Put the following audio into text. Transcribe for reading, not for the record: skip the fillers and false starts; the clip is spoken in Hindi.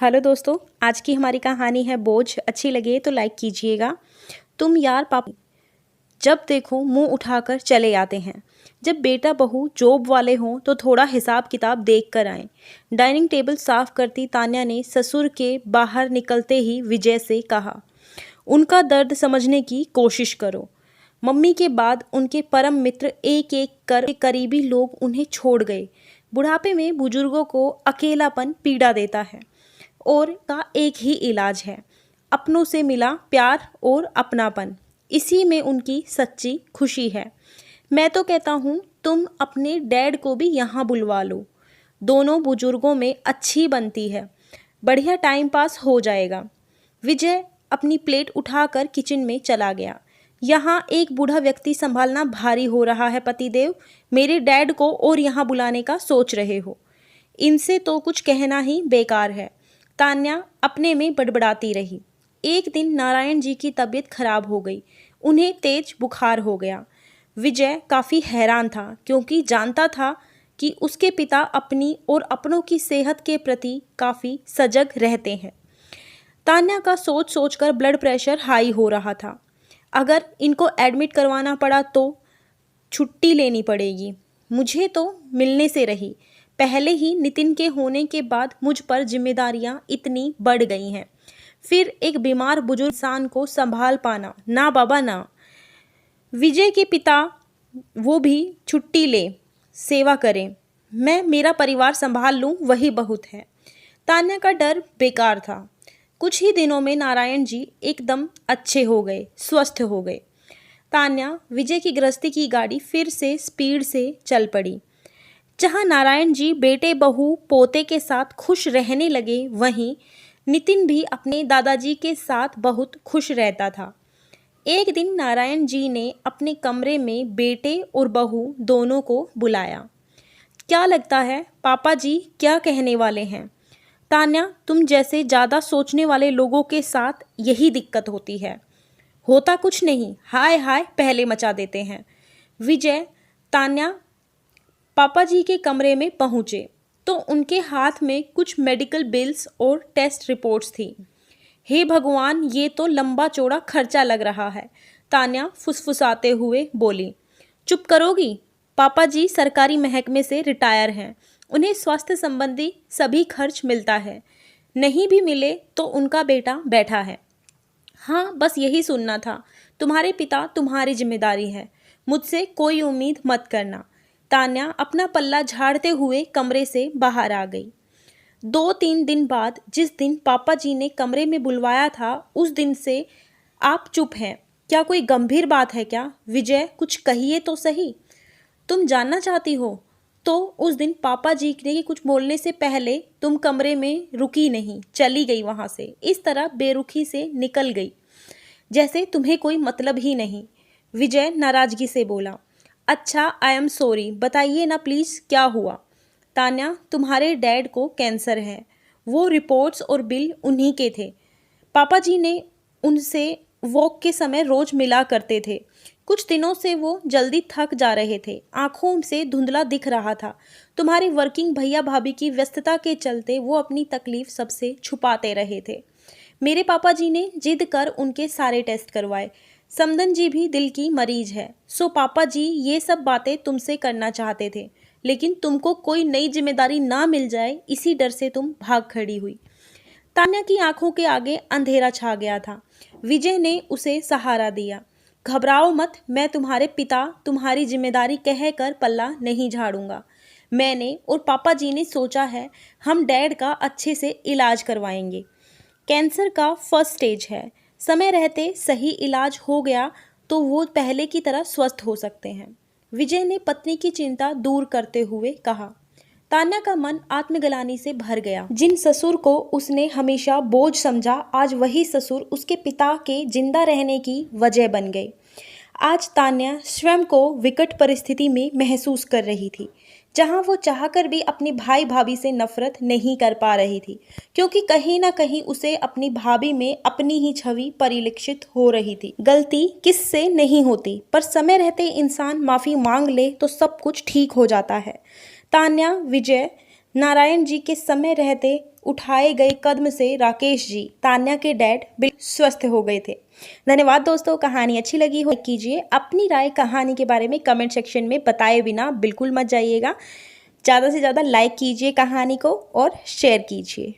हेलो दोस्तों, आज की हमारी कहानी है बोझ। अच्छी लगे तो लाइक कीजिएगा। तुम यार पापा जब देखो मुंह उठाकर चले आते हैं। जब बेटा बहू जॉब वाले हों तो थोड़ा हिसाब किताब देख कर आएं। डाइनिंग टेबल साफ करती तान्या ने ससुर के बाहर निकलते ही विजय से कहा, उनका दर्द समझने की कोशिश करो। मम्मी के बाद उनके परम मित्र एक एक कर करीबी लोग उन्हें छोड़ गए। बुढ़ापे में बुजुर्गों को अकेलापन पीड़ा देता है और का एक ही इलाज है, अपनों से मिला प्यार और अपनापन। इसी में उनकी सच्ची खुशी है। मैं तो कहता हूँ तुम अपने डैड को भी यहाँ बुलवा लो। दोनों बुजुर्गों में अच्छी बनती है, बढ़िया टाइम पास हो जाएगा। विजय अपनी प्लेट उठाकर किचन में चला गया। यहाँ एक बूढ़ा व्यक्ति संभालना भारी हो रहा है पतिदेव। मेरे डैड को और यहाँ बुलाने का सोच रहे हो, इनसे तो कुछ कहना ही बेकार है। तान्या अपने में बड़बड़ाती रही। एक दिन नारायण जी की तबीयत खराब हो गई, उन्हें तेज बुखार हो गया। विजय काफ़ी हैरान था क्योंकि जानता था कि उसके पिता अपनी और अपनों की सेहत के प्रति काफ़ी सजग रहते हैं। तान्या का सोच सोचकर ब्लड प्रेशर हाई हो रहा था। अगर इनको एडमिट करवाना पड़ा तो छुट्टी लेनी पड़ेगी। मुझे तो मिलने से रही। पहले ही नितिन के होने के बाद मुझ पर जिम्मेदारियां इतनी बढ़ गई हैं, फिर एक बीमार बुजुर्ग इंसान को संभाल पाना, ना बाबा ना। विजय के पिता वो भी छुट्टी ले सेवा करें, मैं मेरा परिवार संभाल लूं वही बहुत है। तान्या का डर बेकार था। कुछ ही दिनों में नारायण जी एकदम अच्छे हो गए, स्वस्थ हो गए। तान्या विजय की गृहस्थी की गाड़ी फिर से स्पीड से चल पड़ी। जहां नारायण जी बेटे बहू पोते के साथ खुश रहने लगे, वहीं नितिन भी अपने दादाजी के साथ बहुत खुश रहता था। एक दिन नारायण जी ने अपने कमरे में बेटे और बहू दोनों को बुलाया। क्या लगता है पापा जी क्या कहने वाले हैं? तान्या, तुम जैसे ज़्यादा सोचने वाले लोगों के साथ यही दिक्कत होती है। होता कुछ नहीं, हाय हाय पहले मचा देते हैं। विजय तान्या पापा जी के कमरे में पहुंचे तो उनके हाथ में कुछ मेडिकल बिल्स और टेस्ट रिपोर्ट्स थी। हे भगवान, ये तो लंबा चौड़ा खर्चा लग रहा है, तान्या फुसफुसाते हुए बोली। चुप करोगी? पापा जी सरकारी महकमे से रिटायर हैं, उन्हें स्वास्थ्य संबंधी सभी खर्च मिलता है। नहीं भी मिले तो उनका बेटा बैठा है। हाँ, बस यही सुनना था। तुम्हारे पिता तुम्हारी जिम्मेदारी है, मुझसे कोई उम्मीद मत करना। तान्या अपना पल्ला झाड़ते हुए कमरे से बाहर आ गई। 2-3 दिन बाद जिस दिन पापा जी ने कमरे में बुलवाया था, उस दिन से आप चुप हैं। क्या कोई गंभीर बात है क्या? विजय, कुछ कहिए तो सही। तुम जानना चाहती हो? तो उस दिन पापा जी ने कुछ बोलने से पहले तुम कमरे में रुकी नहीं, चली गई वहाँ से। इस तरह बेरुखी से निकल गई जैसे तुम्हें कोई मतलब ही नहीं। विजय नाराजगी से बोला। अच्छा, आई एम सॉरी, बताइए ना प्लीज़ क्या हुआ? तान्या, तुम्हारे डैड को कैंसर है। वो रिपोर्ट्स और बिल उन्हीं के थे। पापा जी ने उनसे वॉक के समय रोज़ मिला करते थे। कुछ दिनों से वो जल्दी थक जा रहे थे, आंखों से धुंधला दिख रहा था। तुम्हारे वर्किंग भैया भाभी की व्यस्तता के चलते वो अपनी तकलीफ सबसे छुपाते रहे थे। मेरे पापा जी ने जिद कर उनके सारे टेस्ट करवाए। समदन जी भी दिल की मरीज है, सो पापा जी ये सब बातें तुमसे करना चाहते थे, लेकिन तुमको कोई नई जिम्मेदारी ना मिल जाए इसी डर से तुम भाग खड़ी हुई। तान्या की आंखों के आगे अंधेरा छा गया था। विजय ने उसे सहारा दिया। घबराओ मत, मैं तुम्हारे पिता तुम्हारी जिम्मेदारी कहकर पल्ला नहीं झाड़ूंगा। मैंने और पापा जी ने सोचा है हम डैड का अच्छे से इलाज करवाएंगे। कैंसर का फर्स्ट स्टेज है, समय रहते सही इलाज हो गया तो वो पहले की तरह स्वस्थ हो सकते हैं। विजय ने पत्नी की चिंता दूर करते हुए कहा। तान्या का मन आत्मग्लानि से भर गया। जिन ससुर को उसने हमेशा बोझ समझा, आज वही ससुर उसके पिता के जिंदा रहने की वजह बन गए। आज तान्या स्वयं को विकट परिस्थिति में महसूस कर रही थी, जहां वो चाहकर भी अपने भाई भाभी से नफरत नहीं कर पा रही थी, क्योंकि कहीं ना कहीं उसे अपनी भाभी में अपनी ही छवि परिलक्षित हो रही थी। गलती किससे नहीं होती, पर समय रहते इंसान माफ़ी मांग ले तो सब कुछ ठीक हो जाता है। तान्या, विजय नारायण जी के समय रहते उठाए गए कदम से राकेश जी, तान्या के डैड, बिल्कुल स्वस्थ हो गए थे। धन्यवाद दोस्तों, कहानी अच्छी लगी हो कीजिए। अपनी राय कहानी के बारे में कमेंट सेक्शन में बताए बिना बिल्कुल मत जाइएगा। ज़्यादा से ज़्यादा लाइक कीजिए कहानी को और शेयर कीजिए।